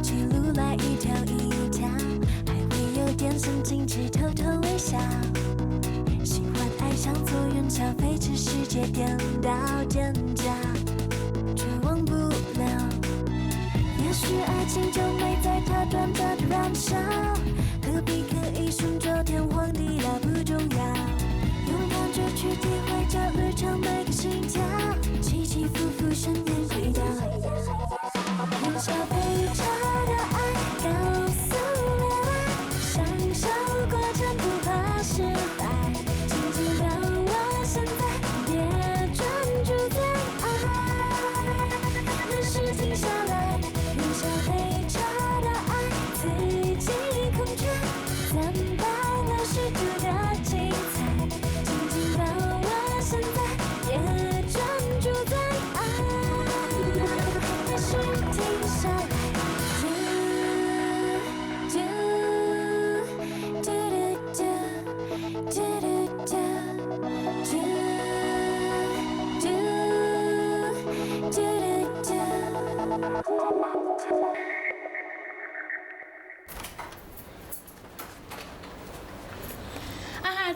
起路来一条一条，还会有点神经质，偷偷微笑。喜欢爱上坐云霄飞车，世界颠倒尖叫，却忘不了。也许爱情就美在它短暂的燃烧，何必刻意顺着天荒地老不重要，用感觉去体会这旅程每个心跳，起起伏伏深渊轨道。燃烧飞车的爱，高速恋爱，享受过程不怕失败，紧紧把握现在，别专注在爱，任事停下来。燃烧飞车的爱，自己控制，怎般流逝图的精彩，紧紧把握现在，别专注在爱，任事停下来。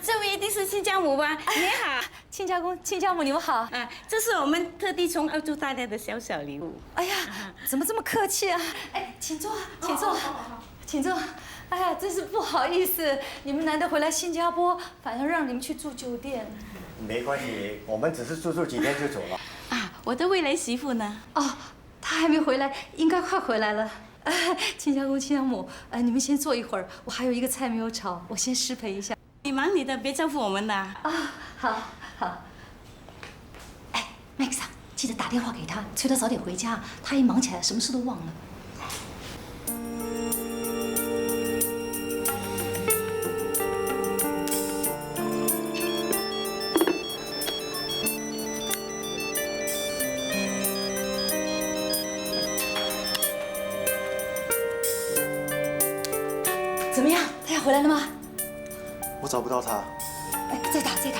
这位一定是亲家母吧？你好，亲家公、亲家母，你们好。这是我们特地从澳洲带来的小小礼物。哎呀，怎么这么客气啊？哎，请坐，请坐，请坐。哎呀，真是不好意思，你们难得回来新加坡，反而让你们去住酒店。没关系，我们只是住几天就走了。我的未来媳妇呢？哦，她还没回来，应该快回来了。亲家公、亲家母，你们先坐一会儿，我还有一个菜没有炒，我先失陪一下。你忙你的，别招呼我们呐。好，好。哎 ，Max 啊，记得打电话给他，催他早点回家。他一忙起来，什么事都忘了。怎么样？他要回来了吗？我找不到他。哎，再打，再打。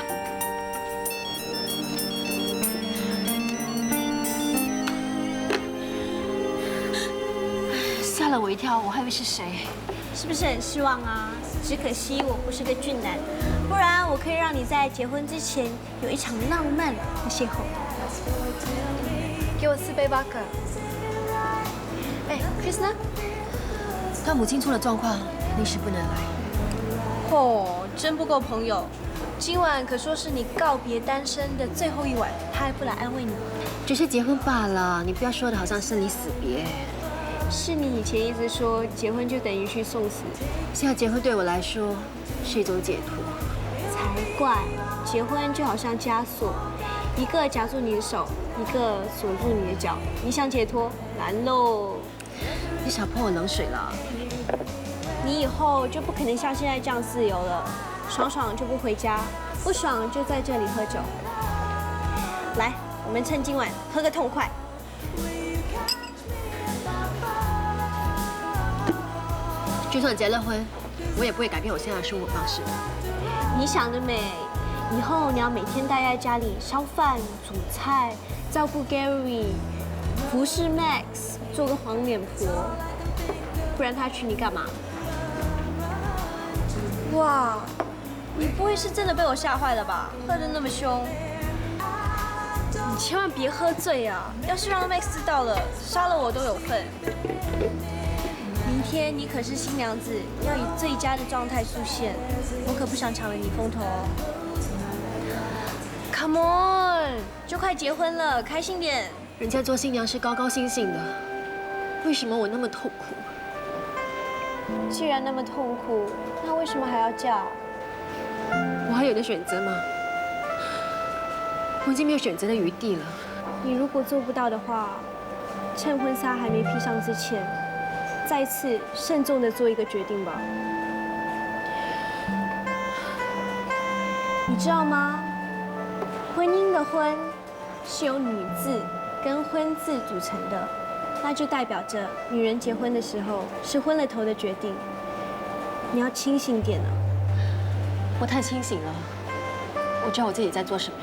吓了我一跳，我还以为是谁。是不是很失望啊？只可惜我不是个俊男，不然我可以让你在结婚之前有一场浪漫的邂逅。给我4杯vodka。哎 ，Chris 呢？他母亲出了状况，临时不能来。哦，真不够朋友。今晚可说是你告别单身的最后一晚，他还不来安慰你。只是结婚罢了，你不要说的好像生离死别。是你以前一直说结婚就等于去送死，现在结婚对我来说是一种解脱。才怪！结婚就好像枷锁，一个夹住你的手，一个锁住你的脚，你想解脱难喽。你少泼我冷水了。你以后就不可能像现在这样自由了，爽爽就不回家，不爽就在这里喝酒。来，我们趁今晚喝个痛快。就算结了婚，我也不会改变我现在的生活方式。你想得美！以后你要每天待在家里烧饭、煮菜，照顾 Gary， 服侍 Max， 做个黄脸婆，不然他娶你干嘛？哇，你不会是真的被我吓坏了吧？喝得那么凶，你千万别喝醉啊！要是让 Max 知道了，杀了我都有份。明天你可是新娘子，要以最佳的状态出现，我可不想抢了你风头哦。Come on， 就快结婚了，开心点。人家做新娘是高高兴兴的，为什么我那么痛苦？既然那么痛苦，那为什么还要嫁？我还有的选择吗？我已经没有选择的余地了。你如果做不到的话，趁婚纱还没披上之前，再次慎重的做一个决定吧。你知道吗？婚姻的婚是由女字跟婚字组成的，那就代表着女人结婚的时候是昏了头的决定。你要清醒点啊！我太清醒了，我知道我自己在做什么。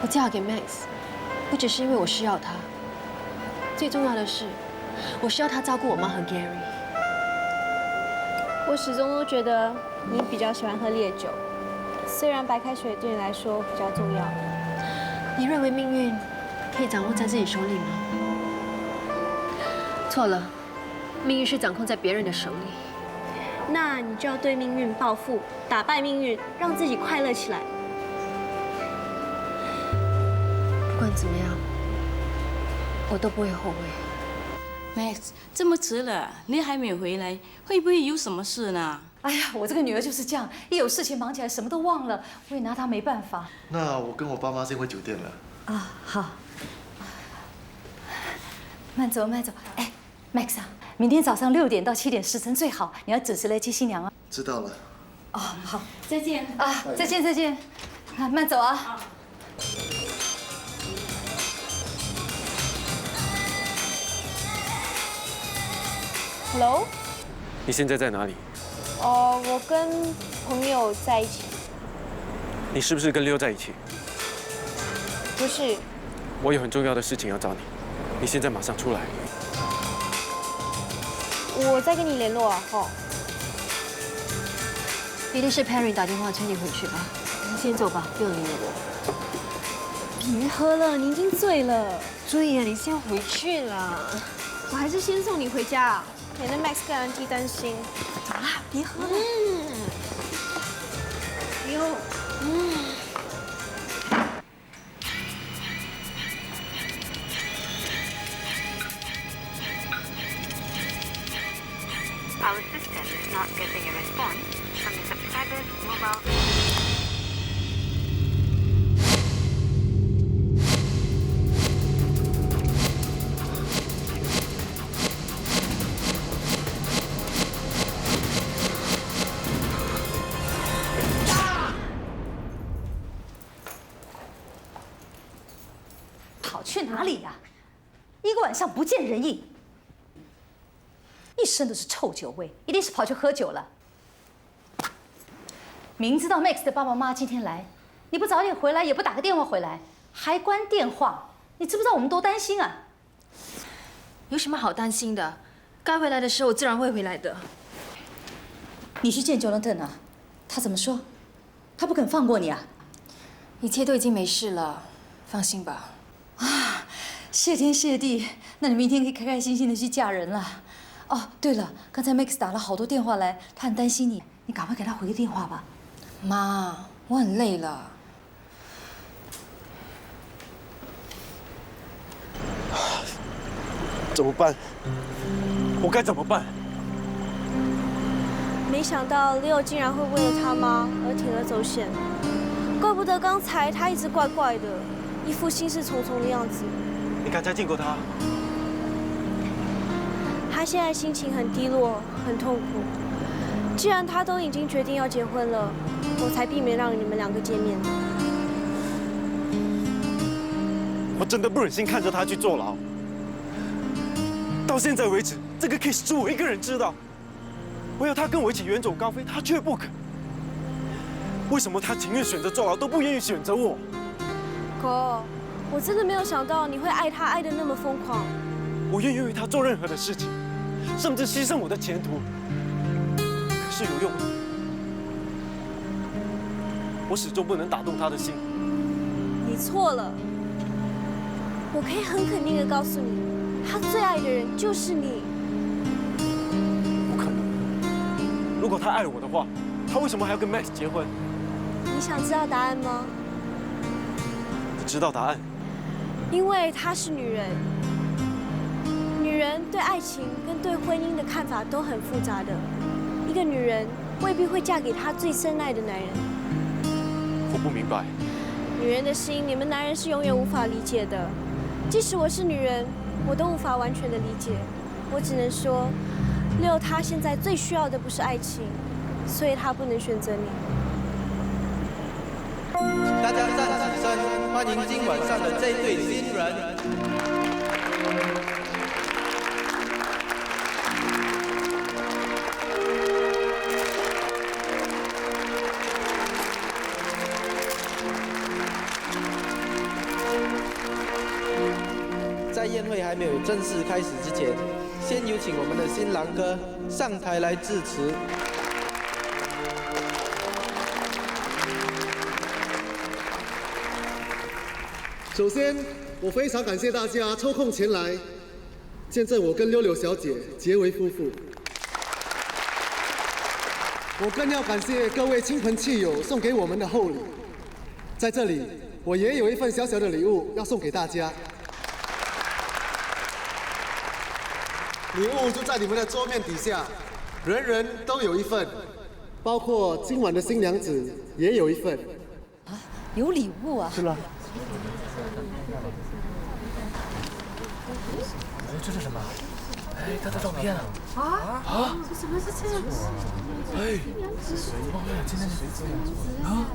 我嫁给 Max， 不只是因为我需要他，最重要的是，我需要他照顾我妈和 Gary。我始终都觉得你比较喜欢喝烈酒，虽然白开水对你来说比较重要。你认为命运可以掌握在自己手里吗？错了，命运是掌控在别人的手里。那你就要对命运报复，打败命运，让自己快乐起来。不管怎么样，我都不会后悔。 Max， 这么迟了，你还没有回来，会不会有什么事呢？哎呀，我这个女儿就是这样，一有事情忙起来什么都忘了，我也拿她没办法。那我跟我爸妈先回酒店了。啊，好。慢走，慢走。哎 ，Max 啊，明天早上6点到7点时辰最好，你要准时来接新娘啊。知道了。哦，好。再见啊，再见，再见。啊，慢走啊。 Hello， 你现在在哪里？我跟朋友在一起。你是不是跟溜在一起？不是，我有很重要的事情要找你，你现在马上出来。我再跟你联络啊，一定是 Perry 打电话催你回去吧？你先走吧，不用理我。别喝了，你已经醉了。对呀，你先回去啦。我还是先送你回家啊，免得 Max 跟安迪担心。走啦，别喝了。Our system is not getting a response from the subscriber's mobile. 跑去哪里呀？一个晚上不见人影，一身都是臭酒味，一定是跑去喝酒了。明知道 Max 的爸爸妈妈今天来，你不早点回来，也不打个电话回来，还关电话，你知不知道我们多担心啊？有什么好担心的？该回来的时候我自然会回来的。你去见 Jonathan 啊？他怎么说？他不肯放过你啊？一切都已经没事了，放心吧。啊，谢天谢地，那你明天可以开开心心的去嫁人了。哦，对了，刚才 Max 打了好多电话来，他很担心你，你赶快给他回个电话吧。妈，我很累了。怎么办？我该怎么办？没想到 Leo 竟然会为了他妈而铤而走险，怪不得刚才他一直怪怪的，一副心事重重的样子。你刚才见过他？他现在心情很低落，很痛苦。既然他都已经决定要结婚了，我才避免让你们两个见面。我真的不忍心看着他去坐牢。到现在为止，这个 case 是我一个人知道。我要他跟我一起远走高飞，他却不肯。为什么他情愿选择坐牢，都不愿意选择我？哥，我真的没有想到你会爱他爱得那么疯狂。我愿意为他做任何的事情，甚至牺牲我的前途。可是有用吗？我始终不能打动他的心。你错了。我可以很肯定的告诉你，他最爱的人就是你。不可能！如果他爱我的话，他为什么还要跟 Max 结婚？你想知道答案吗？我知道答案。因为她是女人。女人对爱情跟对婚姻的看法都很复杂的。一个女人未必会嫁给她最深爱的男人。我不明白。女人的心，你们男人是永远无法理解的。即使我是女人，我都无法完全的理解。我只能说，Leo他现在最需要的不是爱情，所以他不能选择你。大家站起身，欢迎今晚上的这对新人。在宴会还没有正式开始之前，先有请我们的新郎哥上台来致辞。首先，我非常感谢大家抽空前来见证我跟溜溜小姐结为夫妇。我更要感谢各位亲朋戚友送给我们的厚礼。在这里，我也有一份小小的礼物要送给大家。礼物就在你们的桌面底下，人人都有一份，包括今晚的新娘子也有一份。啊，有礼物啊！是了。这是什么？哎，他的照片啊！怎么是这样子？哎，今天谁这样做啊？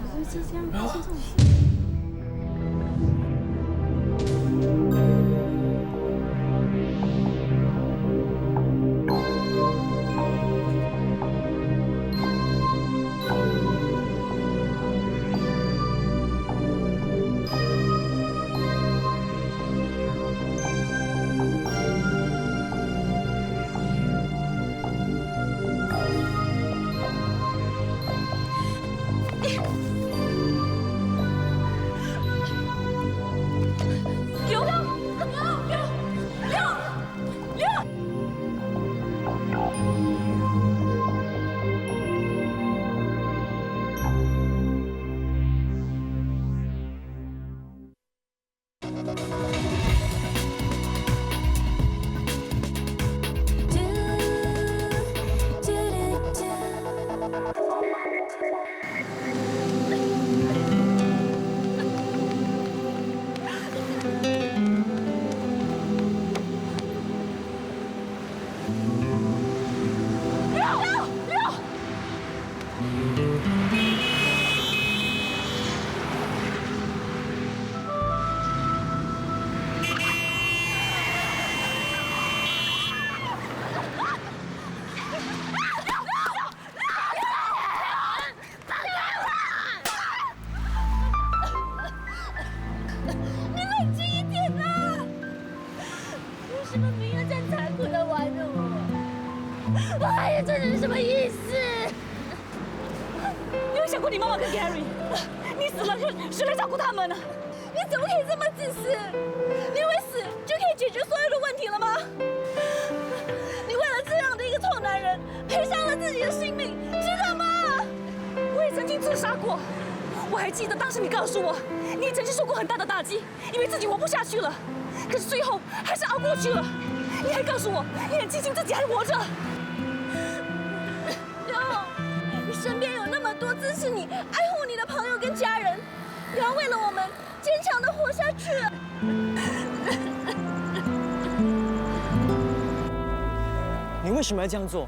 这是什么意思？你有想过你妈妈跟 Gary？ 你死了谁来照顾他们呢？你怎么可以这么自私？你以为死就可以解决所有的问题了吗？你为了这样的一个臭男人，赔上了自己的性命，知道吗？我也曾经自杀过，我还记得当时你告诉我，你也曾经受过很大的打击，以为自己活不下去了，可是最后还是熬过去了。你还告诉我，你很庆幸自己还活着。你身边有那么多支持你、爱护你的朋友跟家人，你要为了我们坚强的活下去。你为什么要这样做？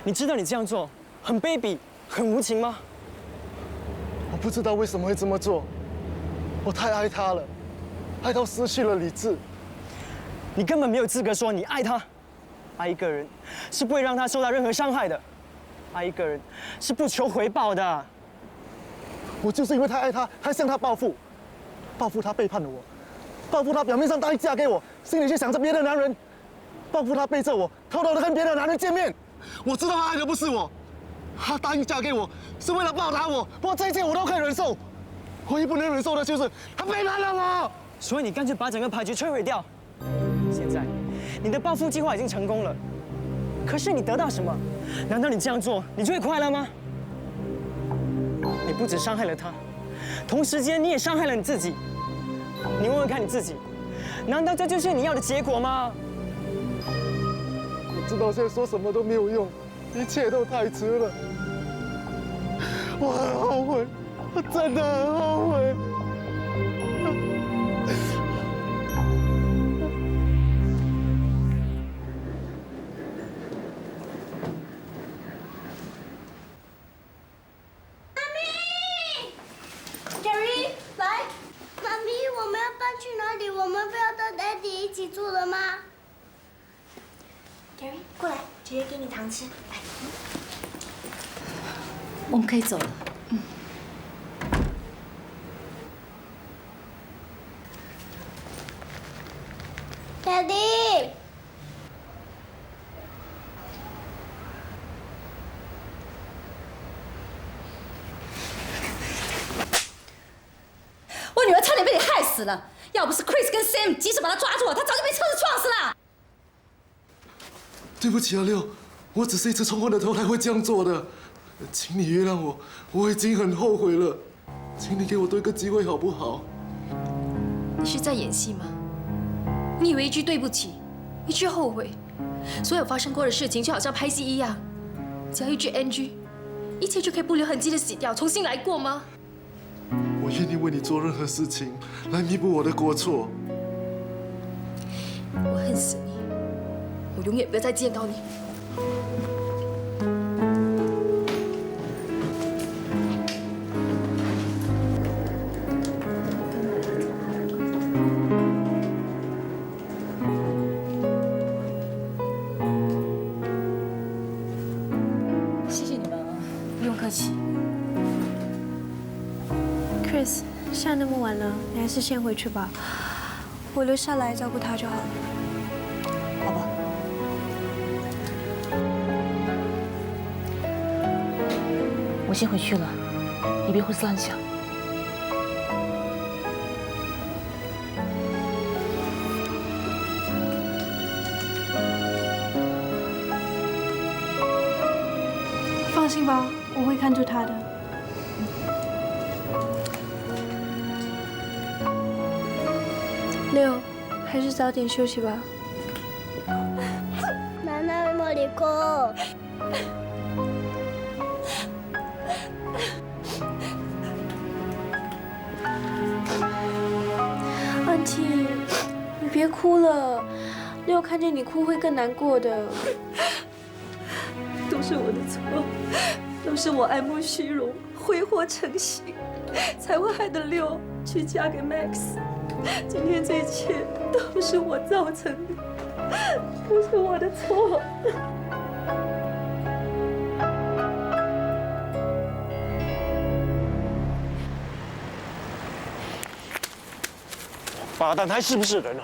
你知道你这样做很卑鄙、很无情吗？我不知道为什么会这么做，我太爱他了，爱到失去了理智。你根本没有资格说你爱他。爱一个人是不会让他受到任何伤害的，爱一个人是不求回报的。我就是因为太爱他，才向他报复，报复他背叛了我，报复他表面上答应嫁给我，心里却想着别的男人，报复他背着我，偷偷的跟别的男人见面。我知道他爱的不是我，他答应嫁给我是为了报答我，不过这一切我都可以忍受，唯一不能忍受的就是他背叛了我。所以你干脆把整个牌局摧毁掉。现在，你的报复计划已经成功了，可是你得到什么？难道你这样做，你就会快乐吗？你不只伤害了他，同时间你也伤害了你自己。你问问看你自己，难道这就是你要的结果吗？我知道现在说什么都没有用，一切都太迟了。我很后悔，我真的很后悔。住了吗 ？Gary， 过来，姐姐给你糖吃。来，我们可以走了。，Daddy。我女儿差点被你害死了，要不是 Chris 跟 Sam 及时把她抓住，她早就被车子撞死了。对不起啊，六，我只是一次冲昏了头才会这样做的，请你原谅我，我已经很后悔了，请你给我多一个机会好不好？你是在演戏吗？你以为一句对不起，一句后悔，所有发生过的事情就好像拍戏一样，只要一句 NG， 一切就可以不留痕迹的洗掉，重新来过吗？我愿意为你做任何事情来弥补我的过错。我恨死你，我永远不要再见到你。谢谢你们啊，不用客气。Chris， 现在那么晚了，你还是先回去吧，我留下来照顾他就好了。好吧。我先回去了，你别胡思乱想。放心吧，我会看住他的。六，还是早点休息吧。妈妈没有离过。安琪，你别哭了，六看见你哭会更难过的。都是我的错，都是我爱慕虚荣、挥霍成性，才会害得六去嫁给 Max。今天这一切都是我造成的，都是我的错。八蛋，还是不是人啊？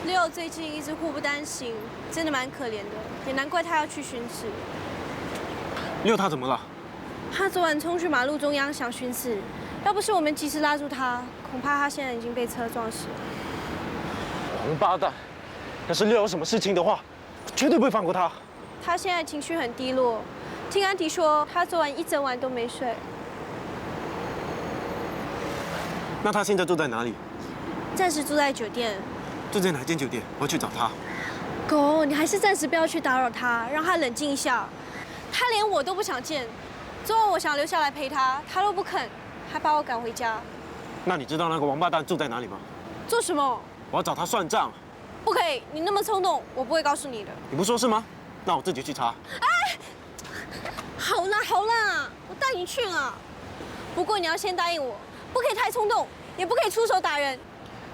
六最近一直祸不单行，真的蛮可怜的，也难怪他要去巡视。六他怎么了？他昨晚冲去马路中央想巡视，要不是我们及时拉住他，恐怕他现在已经被车撞死了。王八蛋！要是六有什么事情的话，绝对不会放过他。他现在情绪很低落，听安迪说他昨晚一整晚都没睡。那他现在住在哪里？暂时住在酒店。住在哪间酒店？我要去找他。狗，你还是暂时不要去打扰他，让他冷静一下。他连我都不想见。昨晚我想留下来陪他，他都不肯，还把我赶回家。那你知道那个王八蛋住在哪里吗？做什么？我要找他算账。不可以，你那么冲动，我不会告诉你的。你不说是吗？那我自己去查。哎，好啦好啦，我带你去了。不过你要先答应我，不可以太冲动，也不可以出手打人。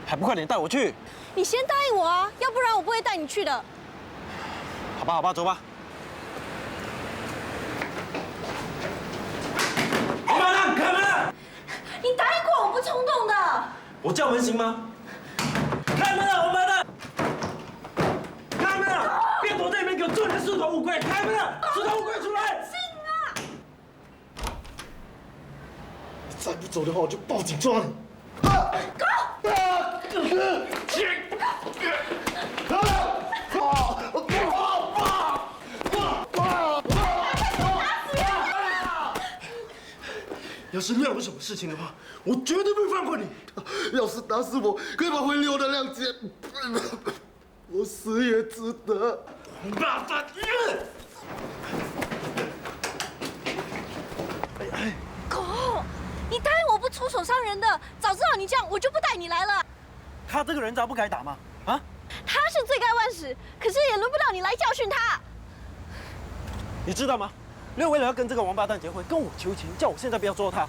还不快点带我去？你先答应我啊，要不然我不会带你去的。好吧好吧，走吧。王八蛋，开门！你答应过我不冲动的。我叫门行吗？开门啊，王八蛋！开门啊！别躲在里面给我做你的缩头乌龟！开门啊！缩头乌龟出来！再不走的话，我就报警抓你。狗！要是六有什么事情的话，我绝对不会放过你。要是打死我，可以把回流的谅解，我死也值得。王八蛋！狗，你答应我不出手伤人的，早知道你这样，我就不带你来了。他这个人渣不该打吗？啊？他是罪该万死，可是也轮不到你来教训他。你知道吗？六为了要跟这个王八蛋结婚，跟我求情，叫我现在不要捉他。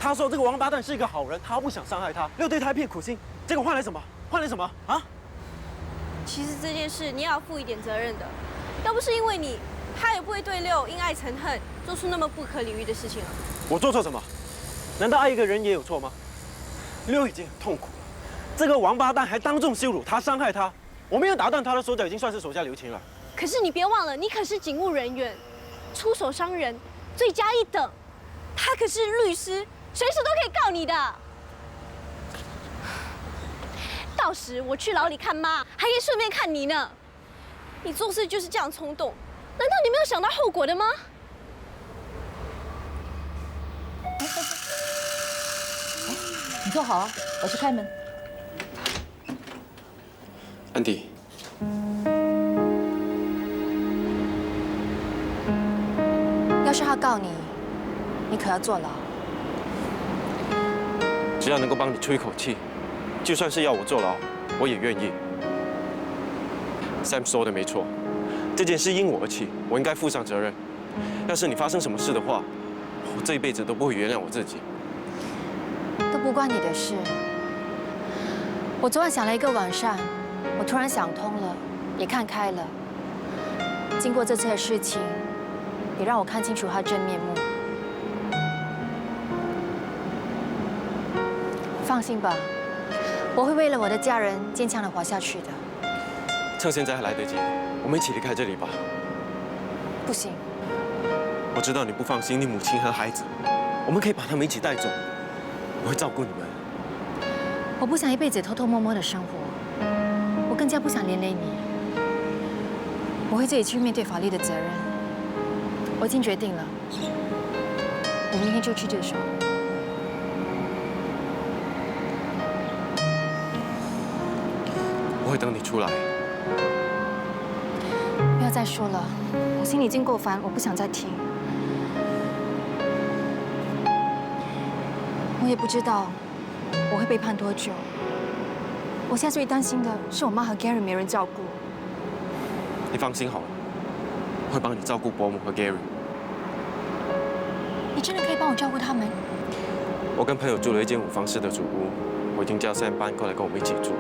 他说这个王八蛋是一个好人，他不想伤害他。六对他一片苦心，这个换来什么？换来什么啊？其实这件事你也要负一点责任的，要不是因为你，他也不会对六因爱成恨，做出那么不可理喻的事情啊。我做错什么？难道爱一个人也有错吗？六已经很痛苦了，这个王八蛋还当众羞辱他，伤害他，我没有打断他的手脚，已经算是手下留情了。可是你别忘了，你可是警务人员，出手伤人，罪加一等。他可是律师，随时都可以告你的。到时我去牢里看妈，还可以顺便看你呢。你做事就是这样冲动，难道你没有想到后果的吗？你坐好啊，我去开门。安迪，要是他告你，你可要坐牢。只要能够帮你出一口气，就算是要我坐牢，我也愿意。Sam 说的没错，这件事因我而起，我应该负上责任。要是你发生什么事的话，我这一辈子都不会原谅我自己。都不关你的事。我昨晚想了一个晚上，我突然想通了，也看开了。经过这次的事情，也让我看清楚他真面目。放心吧，我会为了我的家人坚强地活下去的。趁现在还来得及，我们一起离开这里吧。不行，我知道你不放心你母亲和孩子，我们可以把他们一起带走，我会照顾你们。我不想一辈子偷偷摸摸的生活，我更加不想连累你。我会自己去面对法律的责任。我已经决定了，我明天就去自首。我会等你出来。不要再说了，我心里已经够烦，我不想再听。我也不知道我会被判多久。我现在最担心的是我妈和 Gary 没人照顾。你放心好了，我会帮你照顾伯母和 Gary。你真的可以帮我照顾他们？我跟朋友住了一间5房式的主屋，我已经叫 Sam 搬过来跟我们一起住。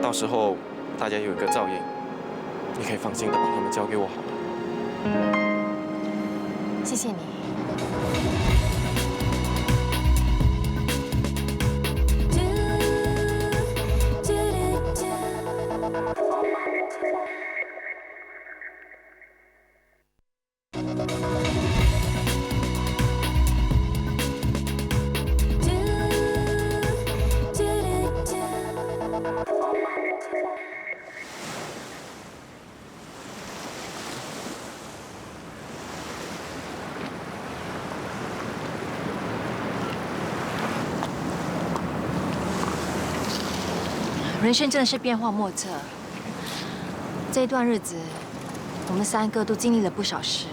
到时候大家有一个照应，你可以放心的把他们交给我好了。谢谢你。人生真的是变幻莫测。这一段日子，我们3个都经历了不少事。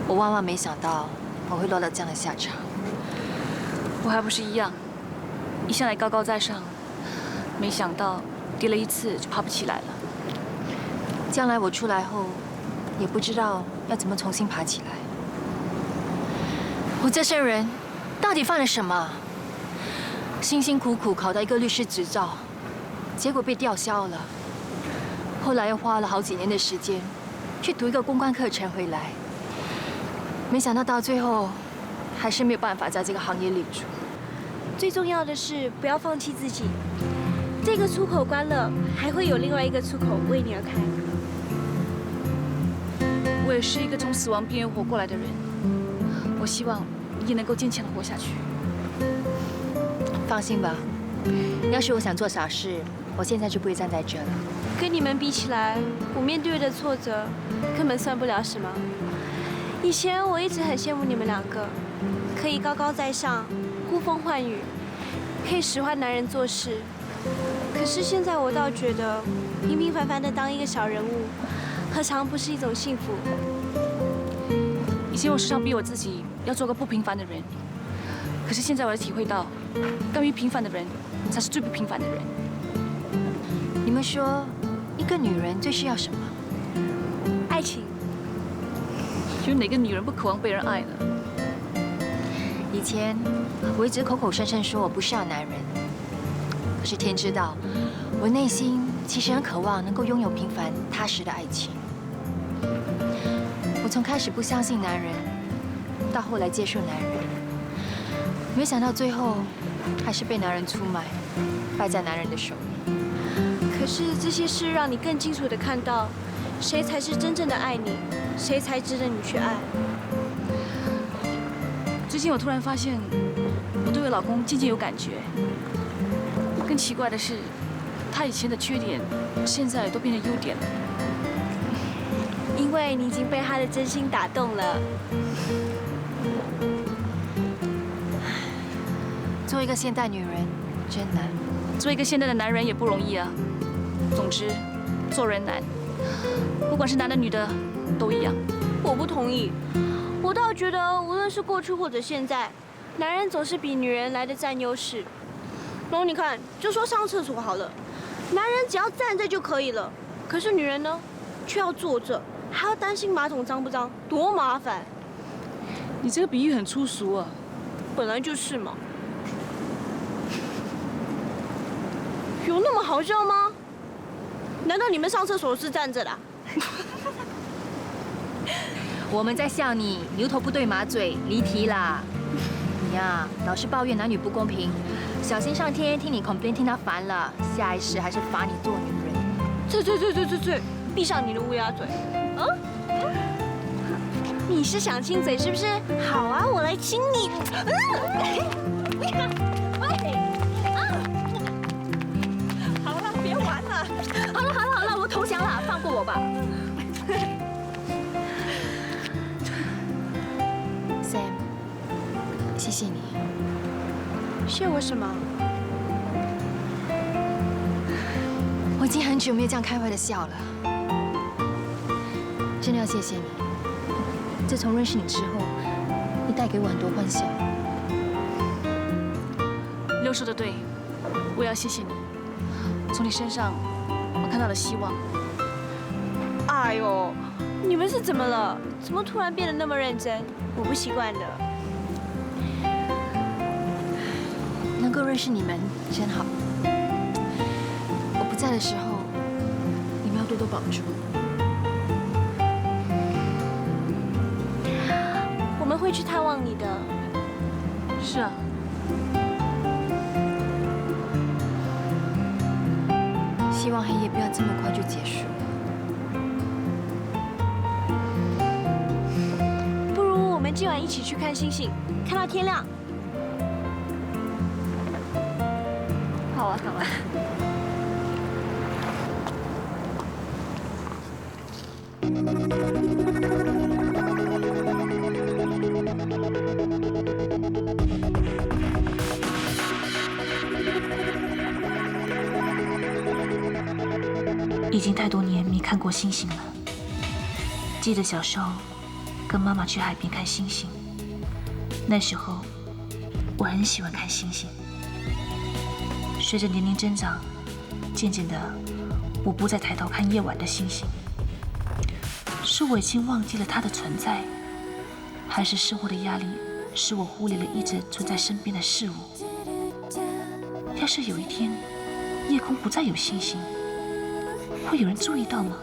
我万万没想到我会落到这样的下场。我还不是一样，一向来高高在上，没想到跌了一次就爬不起来了。将来我出来后，也不知道要怎么重新爬起来。我这生人到底犯了什么？辛辛苦苦考到一个律师执照，结果被吊销了。后来又花了好几年的时间，去读一个公关课程回来。没想到到最后，还是没有办法在这个行业立足。最重要的是不要放弃自己。这个出口关了，还会有另外一个出口为你而开。我也是一个从死亡边缘活过来的人，我希望你也能够坚强地活下去。放心吧，要是我想做傻事，我现在就不会站在这了。跟你们比起来，我面对的挫折根本算不了什么。以前我一直很羡慕你们2个，可以高高在上，呼风唤雨，可以使唤男人做事。可是现在我倒觉得，平平凡凡的当一个小人物，何尝不是一种幸福？以前我时常逼我自己要做个不平凡的人，可是现在我才体会到，甘于平凡的人才是最不平凡的人。你们说，一个女人最需要什么？爱情。有哪个女人不渴望被人爱呢？以前我一直口口声声说我不需要男人，可是天知道，我内心其实很渴望能够拥有平凡踏实的爱情。我从开始不相信男人，到后来接受男人，没想到最后还是被男人出卖，败在男人的手里。可可是这些事让你更清楚地看到，谁才是真正的爱你，谁才值得你去爱。最近我突然发现，我对我老公渐渐有感觉。更奇怪的是，他以前的缺点，现在都变成优点了。因为你已经被他的真心打动了。做一个现代女人真难，做一个现代的男人也不容易啊。总之，做人难，不管是男的女的，都一样。我不同意，我倒觉得无论是过去或者现在，男人总是比女人来的占优势。然后你看，就说上厕所好了，男人只要站着就可以了，可是女人呢，却要坐着，还要担心马桶脏不脏，多麻烦。你这个比喻很粗俗啊。本来就是嘛。有那么好笑吗？难道你们上厕所是站着的啊？我们在笑你牛头不对马嘴，离题啦。你呀，老是抱怨男女不公平，小心上天听你 complain 听他烦了，下一世还是罚你做女人。脆，闭上你的乌鸦嘴。你是想亲嘴是不是？好啊，我来亲你。好了，别玩了。好了，我投降了，放过我吧。Sam， 谢谢你。谢我什么？我已经很久没有这样开怀的笑了，真的要谢谢你。自从认识你之后，你带给我很多欢笑。六说的对，我也要谢谢你。从你身上，我看到了希望。哎呦，你们是怎么了？怎么突然变得那么认真？我不习惯的。能够认识你们真好。我不在的时候，你们要多多保重。我们会去探望你的。是啊。希望黑夜不要这么快就结束。不如我们今晚一起去看星星，看到天亮。好啊。已经太多年没看过星星了。记得小时候跟妈妈去海边看星星，那时候我很喜欢看星星。随着年龄增长，渐渐的我不再抬头看夜晚的星星。是我已经忘记了它的存在，还是生活的压力使我忽略了一直存在身边的事物？要是有一天夜空不再有星星，会有人注意到吗？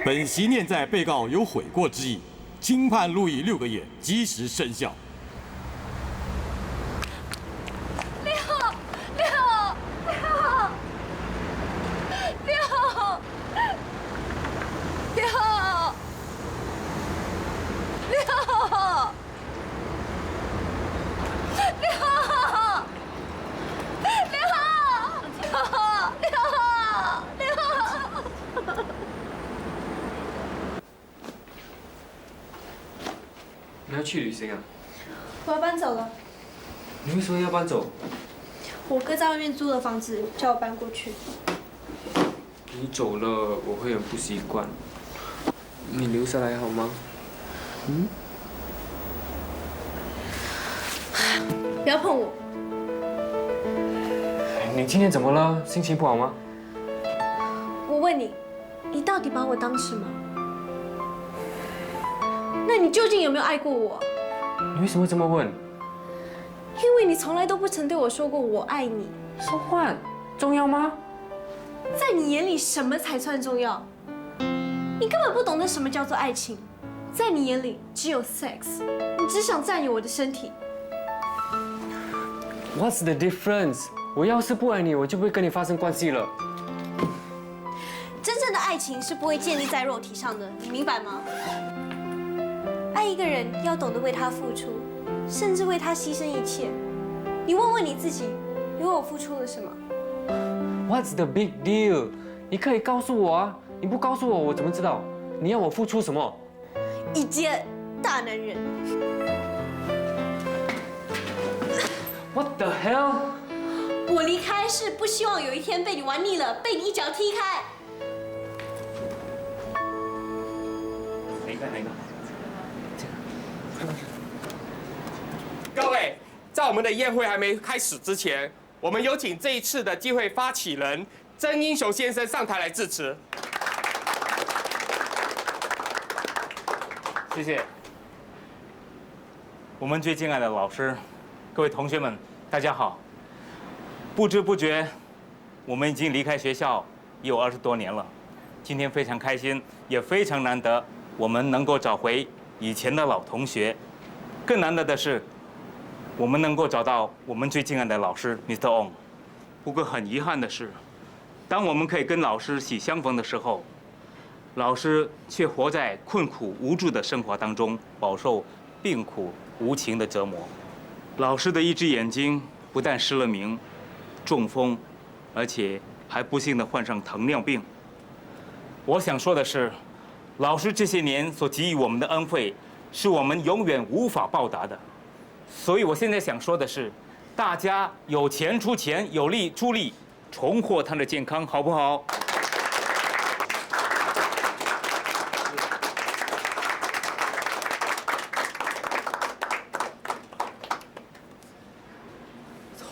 本席念在被告有悔过之意，轻判路以6个月，即时生效。你要去旅行啊？我要搬走了。你为什么要搬走？我哥在外面租了房子，叫我搬过去。你走了，我会很不习惯。你留下来好吗？不要碰我！你今天怎么了？心情不好吗？我问你，你到底把我当什么？那你究竟有没有爱过我？你为什么这么问？因为你从来都不曾对我说过我爱你。说话重要吗？在你眼里，什么才算重要？你根本不懂得什么叫做爱情。在你眼里，只有 sex， 你只想占有我的身体。 What's the difference？我要是不爱你，我就不会跟你发生关系了。真正的爱情是不会建立在肉体上的，你明白吗？爱一个人要懂得为他付出，甚至为他牺牲一切。你问问你自己，你为我付出了什么 What's the big deal？ 你可以告诉我啊，你不告诉我，我怎么知道你要我付出什么？一介大男人。What the hell？ 我离开是不希望有一天被你玩腻了，被你一脚踢开。哪个？各位，在我们的宴会还没开始之前，我们有请这一次的机会发起人曾英雄先生上台来致辞。谢谢。我们最敬爱的老师，各位同学们，大家好。不知不觉，我们已经离开学校也有20多年了。今天非常开心，也非常难得，我们能够找回以前的老同学。更难得的是，我们能够找到我们最敬爱的老师 Mr. Ong。不过很遗憾的是，当我们可以跟老师喜相逢的时候，老师却活在困苦无助的生活当中，饱受病苦无情的折磨。老师的一只眼睛不但失了明，中风，而且还不幸地患上糖尿病。我想说的是，老师这些年所给予我们的恩惠，是我们永远无法报答的。所以我现在想说的是，大家有钱出钱，有力出力，重获他的健康，好不好？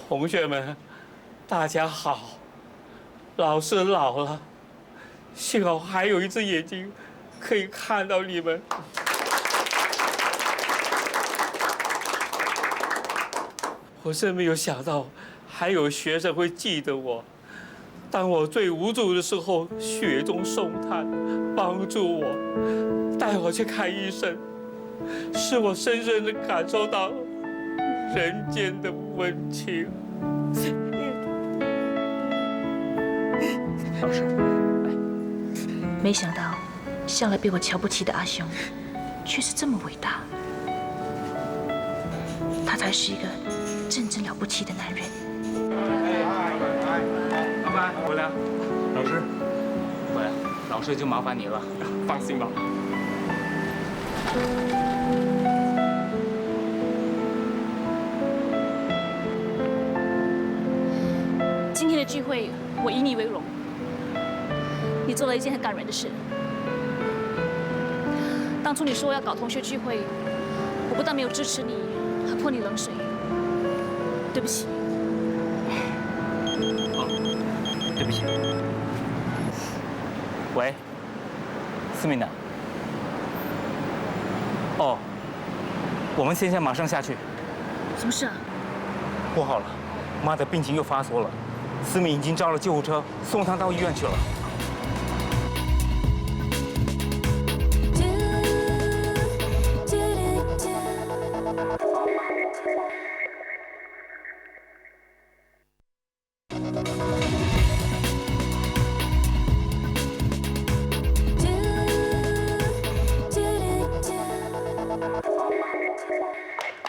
同学们，大家好。老师老了，幸好还有一只眼睛可以看到你们。我真没有想到，还有学生会记得我。当我最无助的时候，雪中送炭，帮助我，带我去看医生，使我深深地感受到人间的温情。老师，没想到向来被我瞧不起的阿雄，却是这么伟大。他才是一个真正了不起的男人。老板回来，老师回来，老师就麻烦你了。放心吧。今天的聚会，我以你为荣。你做了一件很感人的事。当初你说要搞同学聚会，我不但没有支持你，还泼你冷水。对不起。对不起。喂，思敏呢？哦，我们现在马上下去。什么事啊？不好了，妈的病情又发作了，思敏已经叫了救护车，送她到医院去了。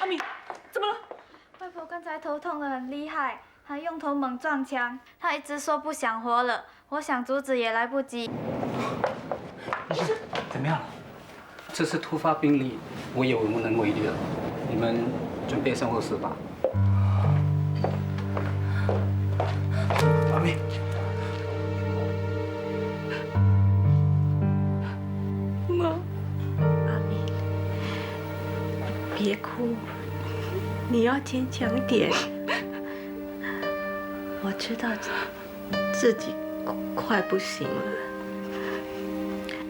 阿敏，怎么了？外婆刚才头痛得很厉害，还用头猛撞墙，她一直说不想活了，我想阻止也来不及。医生，怎么样了？这是突发病例，我也无能为力了。你们准备身后事吧。阿敏，妈，阿敏，别哭，你要坚强点。我知道自己快不行了。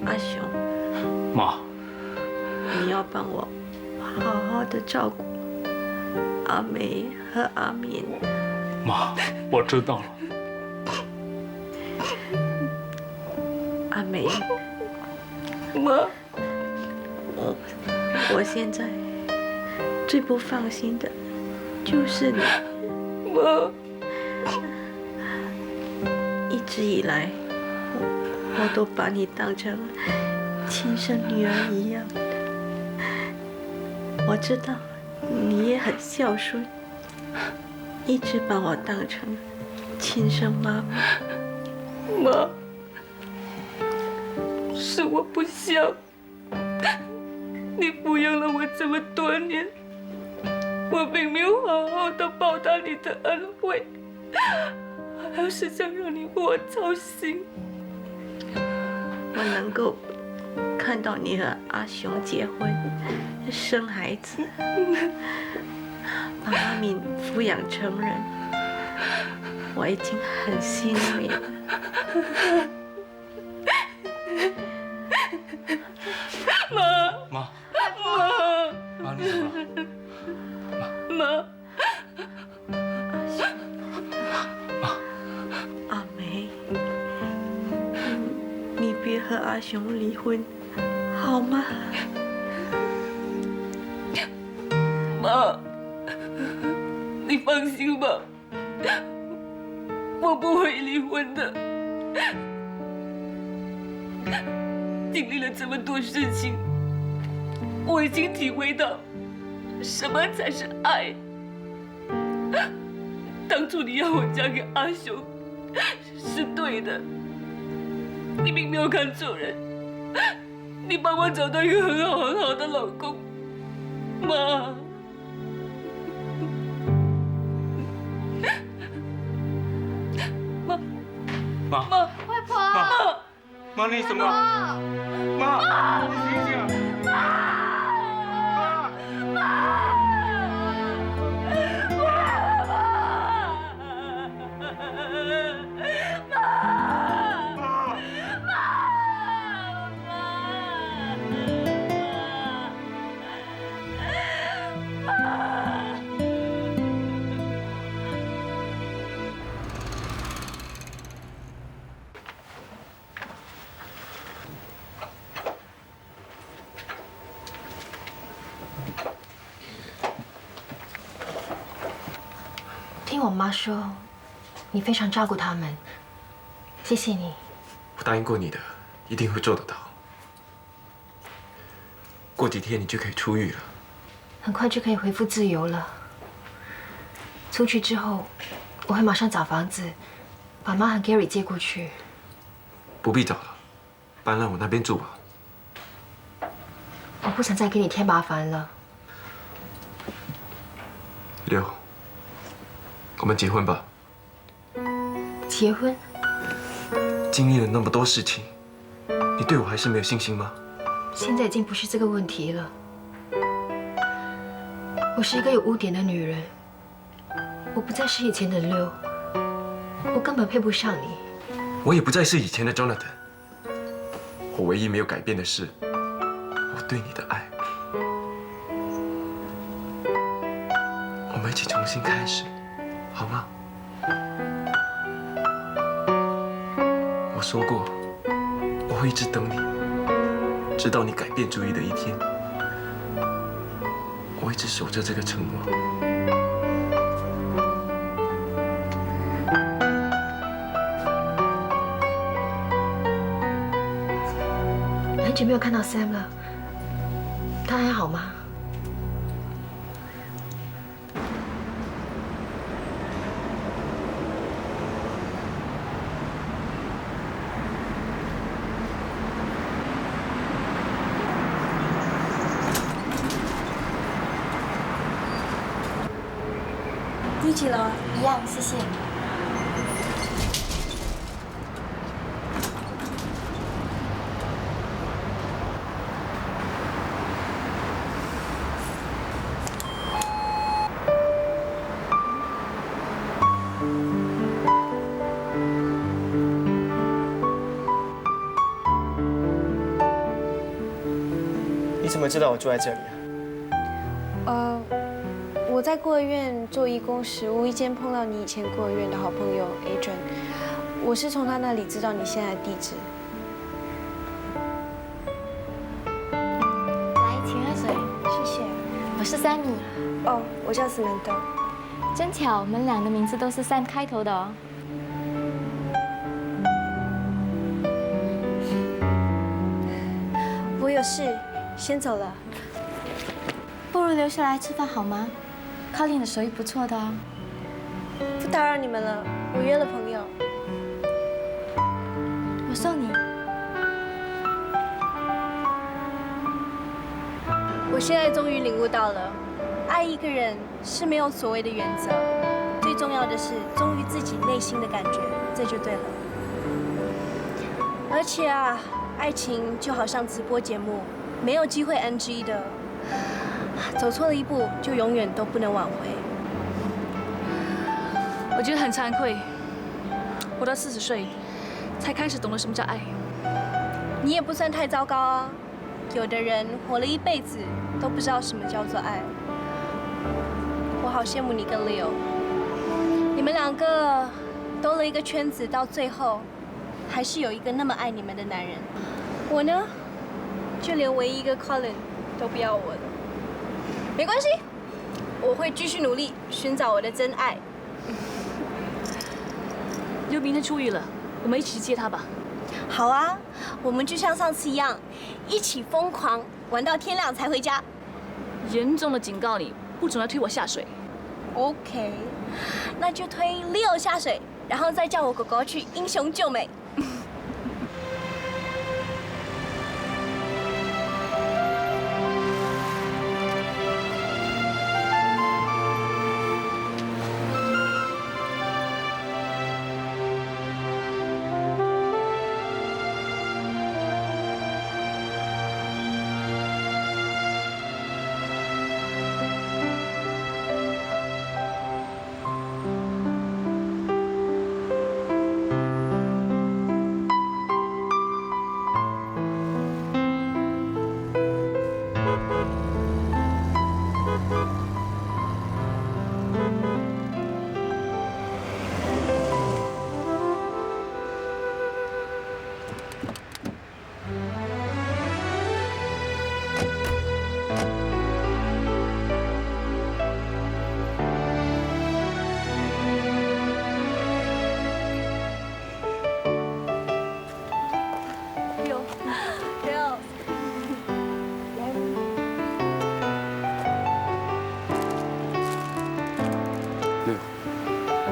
阿雄，妈，你要帮我好好的照顾阿梅和阿敏。妈，我知道了。阿梅，妈，我现在最不放心的就是你，妈。一直以来，我都把你当成亲生女儿一样。我知道你也很孝顺，一直把我当成亲生妈妈。妈，是我不孝，你抚养了我这么多年，我并没有好好的报答你的恩惠，还是想让你为我操心。我能够看到你和阿雄结婚、生孩子，把妈咪抚养成人，我已经很欣慰了。妈，妈，你怎么了？妈，阿梅，你别和阿雄离婚，好吗？妈，你放心吧，我不会离婚的。经历了这么多事情，我已经体会到什么才是爱。当初你要我嫁给阿雄是对的，你并没有看错人，你帮我找到一个很好的老公，妈。妈，外婆，妈，你怎么了？妈，你醒醒！听我妈说，你非常照顾他们，谢谢你。我答应过你的，一定会做得到。过几天你就可以出狱了，很快就可以恢复自由了。出去之后，我会马上找房子，把妈和 Gary 接过去。不必找了，搬来我那边住吧。我不想再给你添麻烦了。六，我们结婚吧。结婚？经历了那么多事情，你对我还是没有信心吗？现在已经不是这个问题了。我是一个有污点的女人，我不再是以前的六，我根本配不上你。我也不再是以前的 Jonathan。我唯一没有改变的是，我对你的爱。我们一起重新开始，好吗？我说过，我会一直等你，直到你改变主意的一天。我一直守着这个承诺。很久没有看到 Sam 了，他还好吗？第几楼？一样，谢谢。你怎么知道我住在这里啊？我在孤儿院做义工时，无意间碰到你以前孤儿院的好朋友 Adrian， 我是从他那里知道你现在的地址。来，请喝水，谢谢。我是 Sammy。哦，我叫 Samantha。真巧，我们俩的名字都是Sam开头的哦。我有事，先走了。不如留下来吃饭好吗？Colin的手艺不错的哦。不打扰你们了，我约了朋友。我送你。我现在终于领悟到了，爱一个人是没有所谓的原则，最重要的是忠于自己内心的感觉，这就对了。而且啊，爱情就好像直播节目，没有机会 NG 的，走错了一步就永远都不能挽回。我觉得很惭愧，活到40岁才开始懂得什么叫爱。你也不算太糟糕啊，有的人活了一辈子都不知道什么叫做爱。我好羡慕你跟 Leo， 你们两个兜了一个圈子，到最后还是有一个那么爱你们的男人。我呢，就连唯一一个 Colin 都不要我了。没关系，我会继续努力寻找我的真爱。就明天出狱了，我们一起去接他吧。好啊，我们就像上次一样，一起疯狂玩到天亮才回家。严重的警告你，不准来推我下水。OK， 那就推 Leo 下水，然后再叫我狗狗去英雄救美。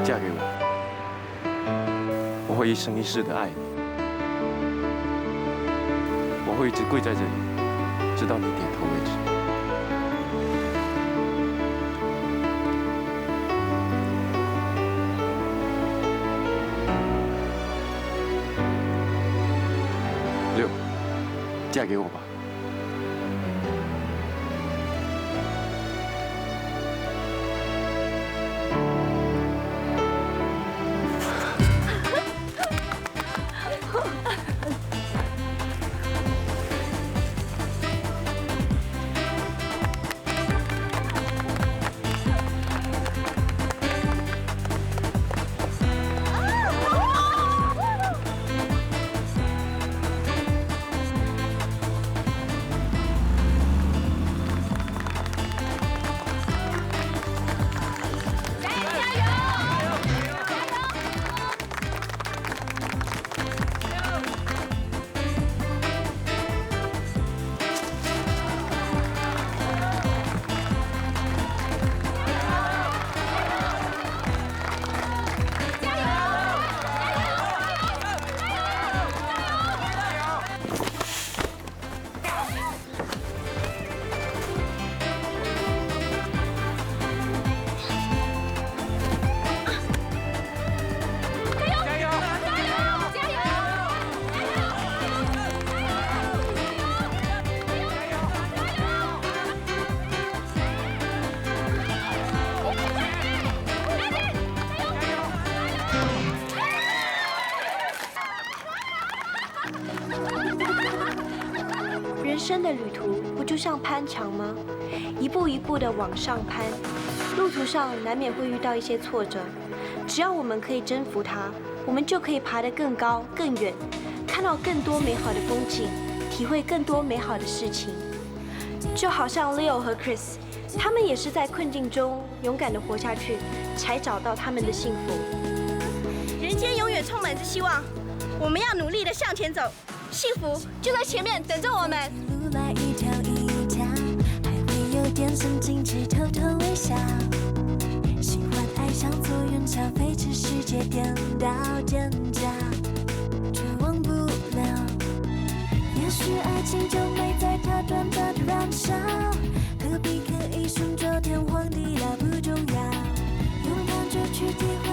嫁给我，我会一生一世的爱你，我会一直跪在这里，直到你点头为止。六，嫁给我吧。人生的旅途不就像攀墙吗？一步一步的往上攀，路途上难免会遇到一些挫折，只要我们可以征服它，我们就可以爬得更高更远，看到更多美好的风景，体会更多美好的事情。就好像 Leo 和 Chris 他们也是在困境中勇敢地活下去，才找到他们的幸福。人间永远充满着希望，我们要努力地向前走，幸福就在前面等着我们。路来一条一条，还会有点神经质偷偷微笑。喜欢爱上坐云霄飞驰，世界颠倒尖叫，却忘不了。也许爱情就美在它短暂的燃烧，何必刻意顺着天荒地老不重要，勇敢就去体会。